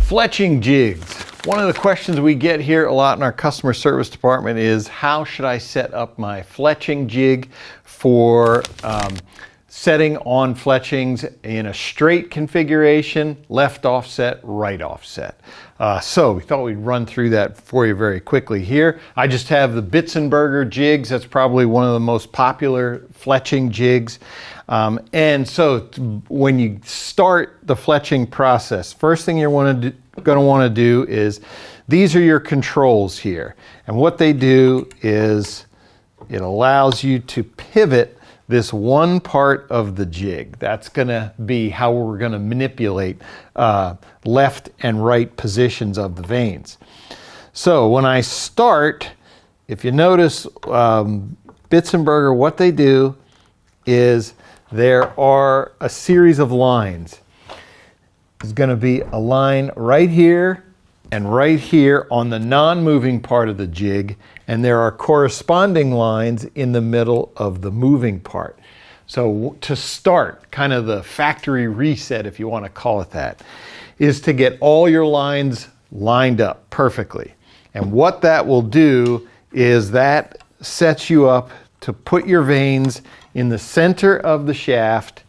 Fletching jigs. One of the questions we get here a lot in our customer service department is, how should I set up my fletching jig for setting on fletchings in a straight configuration, left offset, right offset. So we thought we'd run through that for you very quickly here. I just have the Bitzenberger jigs. That's probably one of the most popular fletching jigs. And so when you start the fletching process, first thing you're going to want to do is, these are your controls here. And what they do is it allows you to pivot this one part of the jig. That's going to be how we're going to manipulate left and right positions of the vanes. So when I start, if you notice, Bitzenberger, what they do is there are a series of lines. There's going to be a line right here and right here on the non-moving part of the jig, and there are corresponding lines in the middle of the moving part. So to start, kind of the factory reset, if you want to call it that, is to get all your lines lined up perfectly. And what that will do is that sets you up to put your vanes in the center of the shaft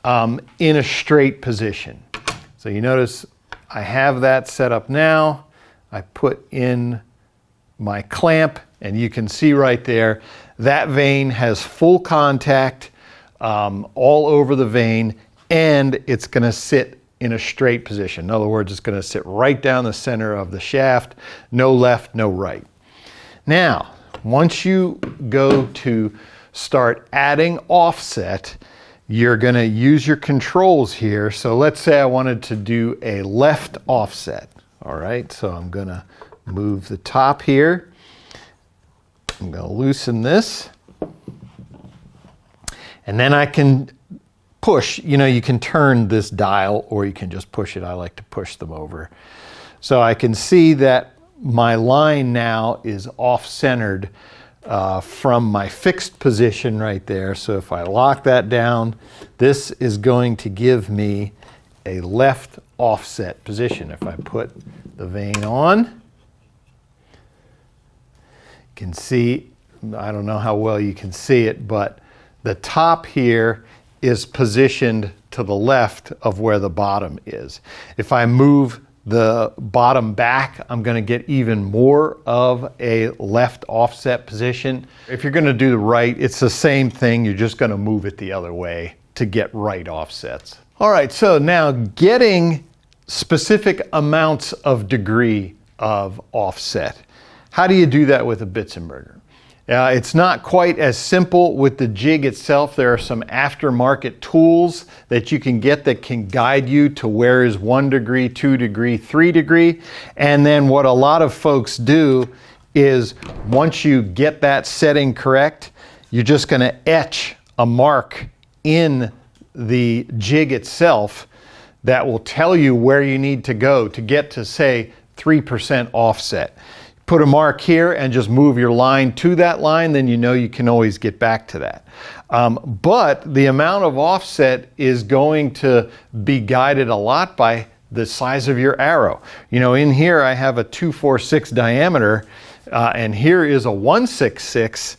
in a straight position. So you notice I have that set up now. I put in my clamp, and you can see right there that vane has full contact all over the vane, and it's going to sit in a straight position. In other words, it's going to sit right down the center of the shaft, no left, no right. Now, once you go to start adding offset, you're going to use your controls here. So let's say I wanted to do a left offset. All right, so I'm going to move the top here. I'm going to loosen this. And then I can push, you can turn this dial or you can just push it. I like to push them over. So I can see that my line now is off-centered from my fixed position right there. So if I lock that down, this is going to give me a left offset position. If I put the vane on, you can see, I don't know how well you can see it, but the top here is positioned to the left of where the bottom is. If I move the bottom back, I'm going to get even more of a left offset position. If you're going to do the right, it's the same thing. You're just going to move it the other way to get right offsets. All right, so now getting specific amounts of degree of offset. How do you do that with a Bitzenberger? It's not quite as simple with the jig itself. There are some aftermarket tools that you can get that can guide you to where is 1 degree, 2 degree, 3 degree. And then what a lot of folks do is, once you get that setting correct, you're just going to etch a mark in the jig itself that will tell you where you need to go to get to, say, 3% offset. Put a mark here and just move your line to that line, then you can always get back to that. But the amount of offset is going to be guided a lot by the size of your arrow. In here I have a 246 diameter, and here is a 166.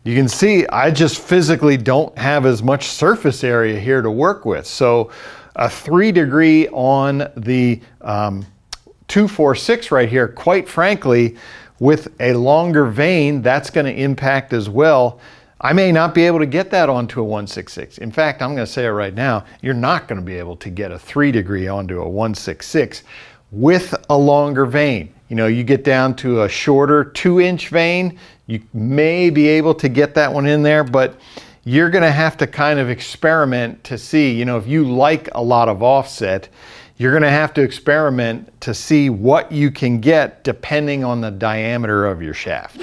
You can see I just physically don't have as much surface area here to work with. So a 3 degree on the 246 right here, quite frankly, with a longer vane, that's going to impact as well. I may not be able to get that onto a 166. In fact, I'm going to say it right now, you're not going to be able to get a 3 degree onto a 166 with a longer vane. You get down to a shorter 2-inch vane, you may be able to get that one in there, but you're going to have to kind of experiment to see, if you like a lot of offset, you're going to have to experiment to see what you can get depending on the diameter of your shaft.